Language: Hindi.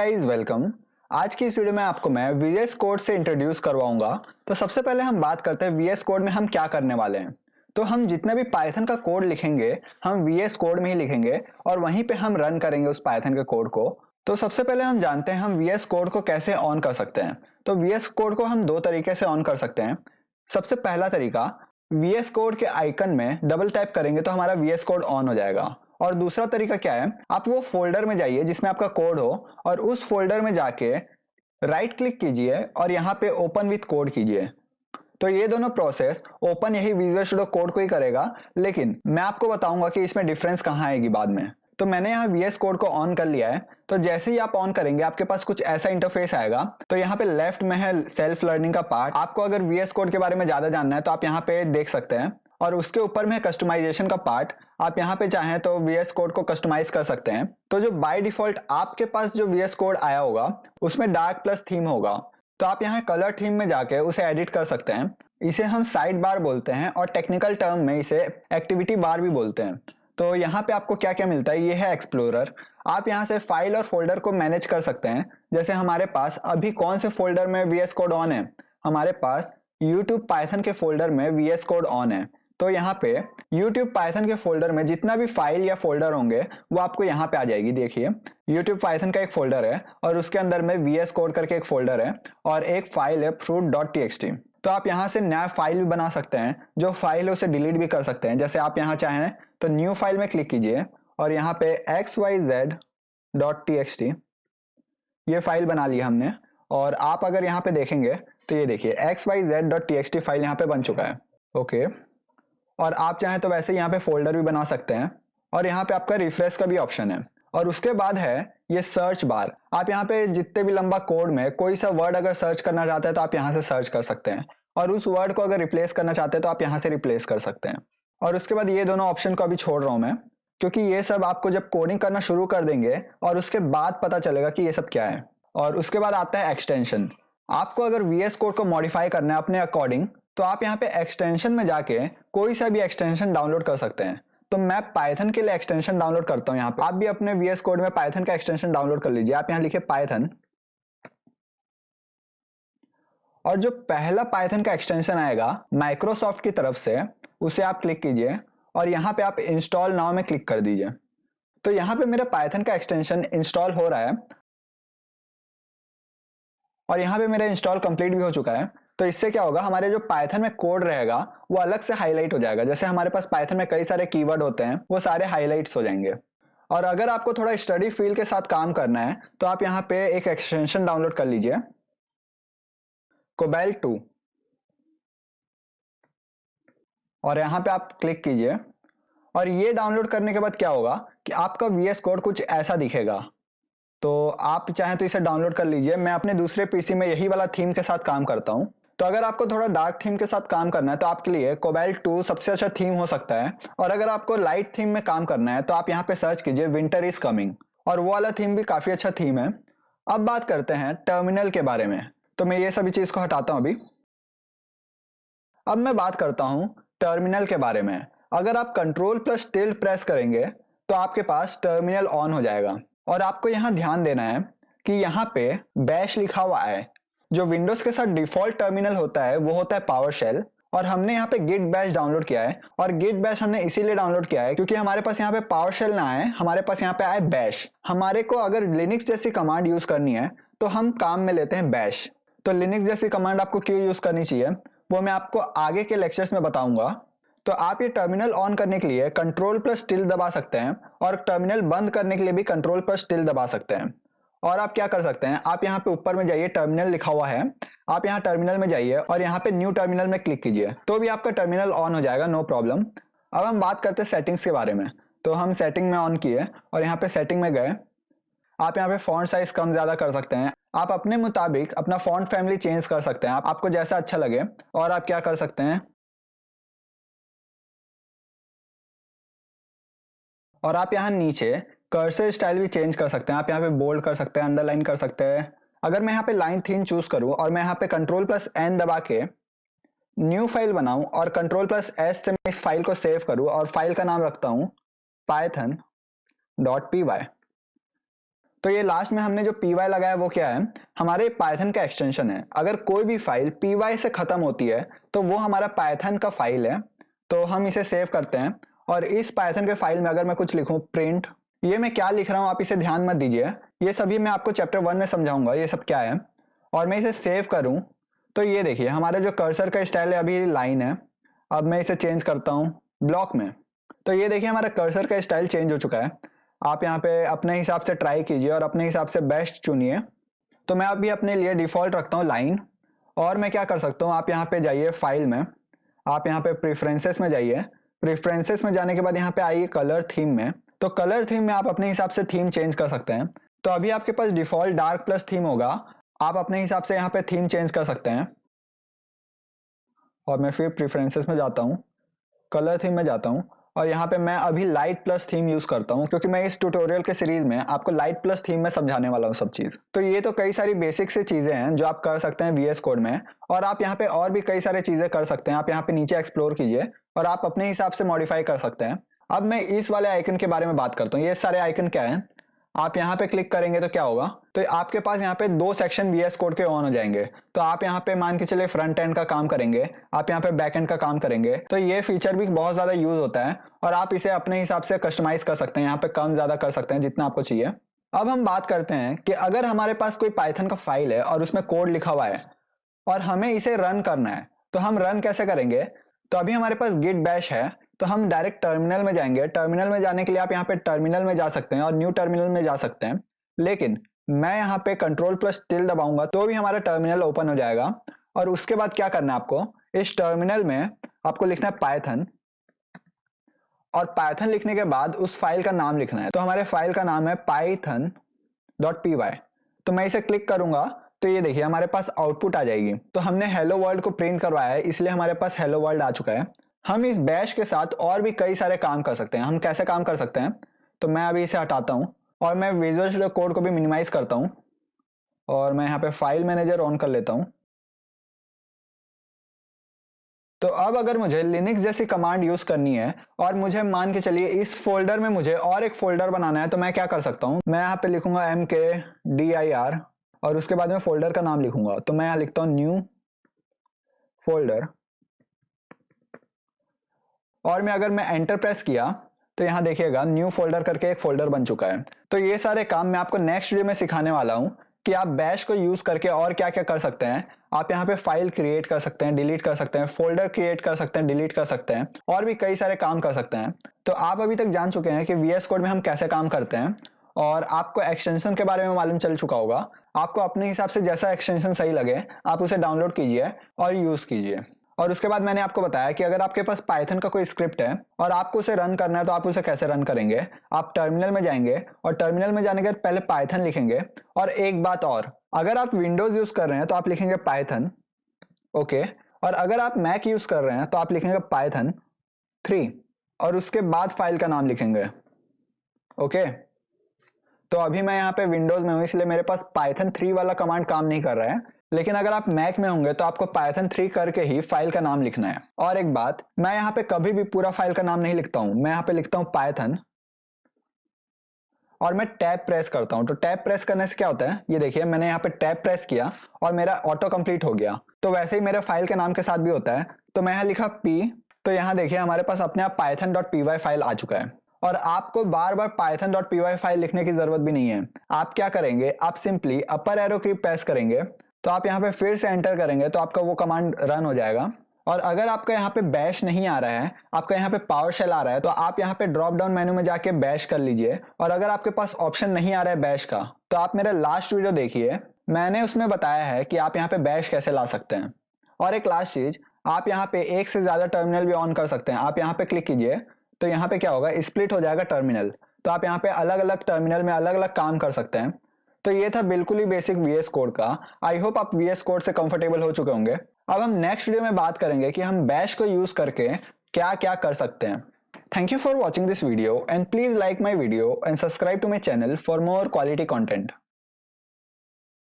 Guys welcome. आज की इस वीडियो में आपको मैं वीएस कोड से इंट्रोड्यूस करवाऊंगा। तो सबसे पहले हम बात करते हैं वीएस कोड में हम क्या करने वाले हैं। तो हम जितना भी पाइथन का कोड लिखेंगे हम वीएस कोड में ही लिखेंगे और वहीं पे हम रन करेंगे उस पाइथन के कोड को। तो सबसे पहले हम जानते हैं हम वीएस कोड को कैसे ऑन कर सकते हैं। तो वीएस कोड को हम दो तरीके से ऑन कर सकते हैं। सबसे पहला तरीका, वीएस कोड के आइकन में डबल टैप करेंगे तो हमारा वीएस कोड ऑन हो जाएगा। और दूसरा तरीका क्या है, आप वो फोल्डर में जाइए जिसमें आपका कोड हो और उस फोल्डर में जाके राइट क्लिक कीजिए और यहाँ पे ओपन विथ कोड कीजिए। तो ये दोनों प्रोसेस ओपन यही विजुअल स्टूडियो कोड को ही करेगा, लेकिन मैं आपको बताऊंगा कि इसमें डिफरेंस कहाँ आएगी बाद में। तो मैंने यहाँ वीएस कोड को ऑन कर लिया है। तो जैसे ही आप ऑन करेंगे आपके पास कुछ ऐसा इंटरफेस आएगा। तो यहाँ पे लेफ्ट में है सेल्फ लर्निंग का पार्ट। आपको अगर वीएस कोड के बारे में ज्यादा जानना है तो आप यहाँ पे देख सकते हैं। और उसके ऊपर में कस्टमाइजेशन का पार्ट। आप यहाँ पे चाहें तो वीएस कोड को कस्टमाइज कर सकते हैं। तो जो बाय डिफॉल्ट आपके पास जो वीएस कोड आया होगा उसमें डार्क प्लस थीम होगा। तो आप यहाँ कलर थीम में जाके उसे एडिट कर सकते हैं। इसे हम साइड बार बोलते हैं और टेक्निकल टर्म में इसे एक्टिविटी बार भी बोलते हैं। तो यहाँ पे आपको क्या क्या मिलता है, ये है एक्सप्लोरर। आप यहाँ से फाइल और फोल्डर को मैनेज कर सकते हैं। जैसे हमारे पास अभी कौन से फोल्डर में वीएस कोड ऑन है, हमारे पास यूट्यूब पाइथन के फोल्डर में वीएस कोड ऑन है। तो यहाँ पे YouTube पाइथन के फोल्डर में जितना भी फाइल या फोल्डर होंगे वो आपको यहाँ पे आ जाएगी। देखिए YouTube पाइथन का एक फोल्डर है और उसके अंदर में VS कोड करके एक फोल्डर है और एक फाइल है fruit.txt। तो आप यहाँ से नया फाइल भी बना सकते हैं, जो फाइल है उसे डिलीट भी कर सकते हैं। जैसे आप यहाँ चाहें तो न्यू फाइल में क्लिक कीजिए और यहाँ पे xyz.txt ये फाइल बना ली हमने। और आप अगर यहाँ पे देखेंगे तो ये देखिए xyz.txt फाइल यहाँ पे बन चुका है। ओके, और आप चाहें तो वैसे यहाँ पे फोल्डर भी बना सकते हैं। और यहाँ पे आपका रिफ्रेश का भी ऑप्शन है। और उसके बाद है ये सर्च बार। आप यहाँ पे जितने भी लंबा कोड में कोई सा वर्ड अगर सर्च करना चाहते हैं तो आप यहाँ से सर्च कर सकते हैं। और उस वर्ड को अगर रिप्लेस करना चाहते हैं तो आप यहाँ से रिप्लेस कर सकते हैं। और उसके बाद ये दोनों ऑप्शन को अभी छोड़ रहा हूँ मैं, क्योंकि ये सब आपको जब कोडिंग करना शुरू कर देंगे और उसके बाद पता चलेगा कि ये सब क्या है। और उसके बाद आता है एक्सटेंशन। आपको अगर वीएस कोड को मॉडिफाई करना है अपने अकॉर्डिंग तो आप यहाँ पे एक्सटेंशन में जाके कोई सा भी एक्सटेंशन डाउनलोड कर सकते हैं। तो मैं पाइथन के लिए एक्सटेंशन डाउनलोड करता हूँ। यहाँ पे आप भी अपने वीएस कोड में पाइथन का एक्सटेंशन डाउनलोड कर लीजिए। आप यहाँ लिखिए पाइथन और जो पहला पाइथन का एक्सटेंशन आएगा माइक्रोसॉफ्ट की तरफ से उसे आप क्लिक कीजिए और यहाँ पे आप इंस्टॉल नाउ में क्लिक कर दीजिए। तो यहाँ पे मेरा पाइथन का एक्सटेंशन इंस्टॉल हो रहा है और यहाँ पे मेरा इंस्टॉल कंप्लीट भी हो चुका है। तो इससे क्या होगा, हमारे जो पाइथन में कोड रहेगा वो अलग से हाईलाइट हो जाएगा। जैसे हमारे पास पाइथन में कई सारे कीवर्ड होते हैं वो सारे हाईलाइट्स हो जाएंगे। और अगर आपको थोड़ा स्टडी फील के साथ काम करना है तो आप यहाँ पे एक एक्सटेंशन डाउनलोड कर लीजिए, कोबैल्ट 2। और यहाँ पे आप क्लिक कीजिए और ये डाउनलोड करने के बाद क्या होगा कि आपका वीएस कोड कुछ ऐसा दिखेगा। तो आप चाहें तो इसे डाउनलोड कर लीजिए। मैं अपने दूसरे पीसी में यही वाला थीम के साथ काम करता हूं। तो अगर आपको थोड़ा डार्क थीम के साथ काम करना है तो आपके लिए कोबैल्ट 2 सबसे अच्छा थीम हो सकता है। और अगर आपको लाइट थीम में काम करना है तो आप यहाँ पे सर्च कीजिए विंटर इज कमिंग, और वो वाला थीम भी काफी अच्छा थीम है। अब बात करते हैं टर्मिनल के बारे में। तो मैं ये सभी चीज को हटाता हूं अभी। अब मैं बात करता हूं टर्मिनल के बारे में। अगर आप कंट्रोल प्लस टिल्ड प्रेस करेंगे तो आपके पास टर्मिनल ऑन हो जाएगा। और आपको यहाँ ध्यान देना है कि यहाँ पे बैश लिखा हुआ है। जो विंडोज के साथ डिफॉल्ट टर्मिनल होता है वो होता है पावर शेल। और हमने यहाँ पे गिट बैश डाउनलोड किया है। और गिट बैश हमने इसीलिए डाउनलोड किया है क्योंकि हमारे पास यहाँ पे पावर शेल ना आए, हमारे पास यहाँ पे आए बैश। हमारे को अगर लिनक्स जैसी कमांड यूज करनी है तो हम काम में लेते हैं बैश। तो लिनक्स जैसी कमांड आपको क्यों यूज करनी चाहिए वो मैं आपको आगे के लेक्चर्स में बताऊंगा। तो आप ये टर्मिनल ऑन करने के लिए कंट्रोल प्लस टिल्ड दबा सकते हैं और टर्मिनल बंद करने के लिए भी कंट्रोल प्लस टिल्ड दबा सकते हैं। और आप क्या कर सकते हैं, आप यहाँ पे ऊपर में जाइए, टर्मिनल लिखा हुआ है, आप यहाँ टर्मिनल में जाइए और यहाँ पे न्यू टर्मिनल में क्लिक कीजिए तो भी आपका टर्मिनल ऑन हो जाएगा, नो प्रॉब्लम। अब हम बात करते हैं सेटिंग्स के बारे में। तो हम सेटिंग में ऑन किए और यहाँ पे सेटिंग में गए। आप यहाँ पे फॉन्ट साइज कम ज्यादा कर सकते हैं। आप अपने मुताबिक अपना फॉन्ट फैमिली चेंज कर सकते हैं, आपको जैसा अच्छा लगे। और आप क्या कर सकते हैं, और आप यहाँ नीचे कर्सर स्टाइल भी चेंज कर सकते हैं। आप यहाँ पे बोल्ड कर सकते हैं, अंडरलाइन कर सकते हैं। अगर मैं यहाँ पे लाइन थीम चूज करूँ और मैं यहाँ पे कंट्रोल प्लस एन दबा के न्यू फाइल बनाऊं और कंट्रोल प्लस एस से मैं इस फाइल को सेव करूं और फाइल का नाम रखता हूं python.py। तो ये लास्ट में हमने जो py लगाया वो क्या है, हमारे पाइथन का एक्सटेंशन है। अगर कोई भी फाइल py से खत्म होती है तो वो हमारा पाइथन का फाइल है। तो हम इसे सेव करते हैं और इस पाइथन के फाइल में अगर मैं कुछ लिखूं प्रिंट, ये मैं क्या लिख रहा हूं आप इसे ध्यान मत दीजिए, ये सभी मैं आपको चैप्टर 1 में समझाऊंगा ये सब क्या है। और मैं इसे सेव करूं तो ये देखिए हमारा जो कर्सर का स्टाइल है अभी लाइन है, अब मैं इसे चेंज करता हूं ब्लॉक में। तो ये देखिए हमारा कर्सर का स्टाइल चेंज हो चुका है। आप यहाँ पे अपने हिसाब से ट्राई कीजिए और अपने हिसाब से बेस्ट चुनिए। तो मैं अभी अपने लिए डिफॉल्ट रखता हूँ लाइन। और मैं क्या कर सकता हूँ, आप यहाँ पे जाइए फाइल में, आप यहाँ पे प्रेफरेंसेस में जाइए, प्रेफरेंसेस में जाने के बाद यहाँ पे आइए कलर थीम में। तो कलर थीम में आप अपने हिसाब से थीम चेंज कर सकते हैं। तो अभी आपके पास डिफॉल्ट डार्क प्लस थीम होगा, आप अपने हिसाब से यहाँ पे थीम चेंज कर सकते हैं। और मैं फिर प्रेफरेंसेस में जाता हूँ, कलर थीम में जाता हूँ और यहाँ पे मैं अभी लाइट प्लस थीम यूज करता हूँ, क्योंकि मैं इस ट्यूटोरियल के सीरीज में आपको लाइट प्लस थीम में समझाने वाला हूँ सब चीज। तो ये तो कई सारी बेसिक से चीजें हैं जो आप कर सकते हैं VS कोड में, और आप यहाँ पे और भी कई सारी चीजें कर सकते हैं। आप यहाँ पे नीचे एक्सप्लोर कीजिए और आप अपने हिसाब से मॉडिफाई कर सकते हैं। अब मैं इस वाले आइकन के बारे में बात करता हूँ। ये सारे आइकन क्या है, आप यहाँ पे क्लिक करेंगे तो क्या होगा, तो आपके पास यहाँ पे 2 सेक्शन VS कोड के ऑन हो जाएंगे। तो आप यहाँ पे मान के चलिए फ्रंट एंड का काम करेंगे, आप यहाँ पे बैक एंड का काम करेंगे। तो ये फीचर भी बहुत ज्यादा यूज होता है और आप इसे अपने हिसाब से कस्टमाइज कर सकते हैं, यहाँ पे कम ज्यादा कर सकते हैं जितना आपको चाहिए। अब हम बात करते हैं कि अगर हमारे पास कोई पाइथन का फाइल है और उसमें कोड लिखा हुआ है और हमें इसे रन करना है, तो हम रन कैसे करेंगे। तो अभी हमारे पास गिट बैश है, तो हम डायरेक्ट टर्मिनल में जाएंगे। टर्मिनल में जाने के लिए आप यहाँ पे टर्मिनल में जा सकते हैं और न्यू टर्मिनल में जा सकते हैं, लेकिन मैं यहाँ पे कंट्रोल प्लस टिल दबाऊंगा तो भी हमारा टर्मिनल ओपन हो जाएगा। और उसके बाद क्या करना है आपको, इस टर्मिनल में आपको लिखना है पाइथन, और पाइथन लिखने के बाद उस फाइल का नाम लिखना है। तो हमारे फाइल का नाम है python.py। तो मैं इसे क्लिक करूंगा तो ये देखिए हमारे पास आउटपुट आ जाएगी। तो हमने हेलो वर्ल्ड को प्रिंट करवाया है, इसलिए हमारे पास हेलो वर्ल्ड आ चुका है। हम इस बैश के साथ और भी कई सारे काम कर सकते हैं। हम कैसे काम कर सकते हैं, तो मैं अभी इसे हटाता हूं और मैं विजुअल स्टूडियो कोड को भी मिनिमाइज करता हूं और मैं यहाँ पे फाइल मैनेजर ऑन कर लेता हूं। तो अब अगर मुझे लिनक्स जैसी कमांड यूज करनी है और मुझे मान के चलिए इस फोल्डर में मुझे और एक फोल्डर बनाना है, तो मैं क्या कर सकता हूं, मैं यहाँ पे लिखूंगा mkdir और उसके बाद में फोल्डर का नाम लिखूंगा। तो मैं यहाँ लिखता हूँ न्यू फोल्डर, और मैं अगर मैं एंटर प्रेस किया तो यहाँ देखिएगा न्यू फोल्डर करके एक फोल्डर बन चुका है। तो ये सारे काम मैं आपको नेक्स्ट वीडियो में सिखाने वाला हूँ कि आप बैश को यूज करके और क्या क्या कर सकते हैं। आप यहाँ पे फाइल क्रिएट कर सकते हैं, डिलीट कर सकते हैं, फोल्डर क्रिएट कर सकते हैं, डिलीट कर सकते हैं, और भी कई सारे काम कर सकते हैं। तो आप अभी तक जान चुके हैं कि VS कोड में हम कैसे काम करते हैं, और आपको एक्सटेंशन के बारे में मालूम चल चुका होगा। आपको अपने हिसाब से जैसा एक्सटेंशन सही लगे आप उसे डाउनलोड कीजिए और यूज कीजिए। और उसके बाद मैंने आपको बताया कि अगर आपके पास पाइथन का कोई स्क्रिप्ट है और आपको उसे रन करना है तो आप उसे कैसे रन करेंगे। आप टर्मिनल में जाएंगे और टर्मिनल में जाने के बाद पहले पाइथन लिखेंगे। और एक बात और, अगर आप विंडोज यूज कर रहे हैं तो आप लिखेंगे पाइथन, ओके। और अगर आप मैक यूज कर रहे हैं तो आप लिखेंगे पाइथन 3 और उसके बाद फाइल का नाम लिखेंगे, ओके। तो अभी मैं यहाँ पे विंडोज में हूँ इसलिए मेरे पास पाइथन 3 वाला कमांड काम नहीं कर रहा है, लेकिन अगर आप मैक में होंगे तो आपको पाइथन 3 करके ही फाइल का नाम लिखना है। और एक बात, मैं यहाँ पे कभी भी पूरा फाइल का नाम नहीं लिखता हूँ, मैं यहाँ पे लिखता हूँ पाइथन और मैं टैब प्रेस करता हूँ। तो टैब प्रेस करने से क्या होता है, ये देखिए मैंने यहाँ पे टैब प्रेस किया और मेरा ऑटो कंप्लीट हो गया। तो वैसे ही मेरे फाइल के नाम के साथ भी होता है। तो मैं यहाँ लिखा p, तो यहाँ देखिए हमारे पास अपने आप python.py फाइल आ चुका है। और आपको बार बार python.py फाइल लिखने की जरूरत भी नहीं है। आप क्या करेंगे, आप सिंपली अपर एरो की प्रेस करेंगे, तो आप यहाँ पे फिर से एंटर करेंगे तो आपका वो कमांड रन हो जाएगा। और अगर आपका यहाँ पे बैश नहीं आ रहा है, आपका यहाँ पे पावर शेल आ रहा है, तो आप यहाँ पे ड्रॉप डाउन मेनू में जाके बैश कर लीजिए। और अगर आपके पास ऑप्शन नहीं आ रहा है बैश का, तो आप मेरा लास्ट वीडियो देखिए, मैंने उसमें बताया है कि आप यहाँ पे बैश कैसे ला सकते हैं। और एक लास्ट चीज, आप यहाँ पे एक से ज्यादा टर्मिनल भी ऑन कर सकते हैं। आप यहाँ पे क्लिक कीजिए तो यहाँ पे क्या होगा, स्प्लिट हो जाएगा टर्मिनल। तो आप यहाँ पे अलग अलग टर्मिनल में अलग अलग काम कर सकते हैं। तो ये था बिल्कुल ही बेसिक VS कोड का। आई होप आप VS कोड से कंफर्टेबल हो चुके होंगे। अब हम नेक्स्ट वीडियो में बात करेंगे कि हम बैश को यूज करके क्या क्या कर सकते हैं। Thank you for watching this video and please like my video and subscribe to my channel for more quality content.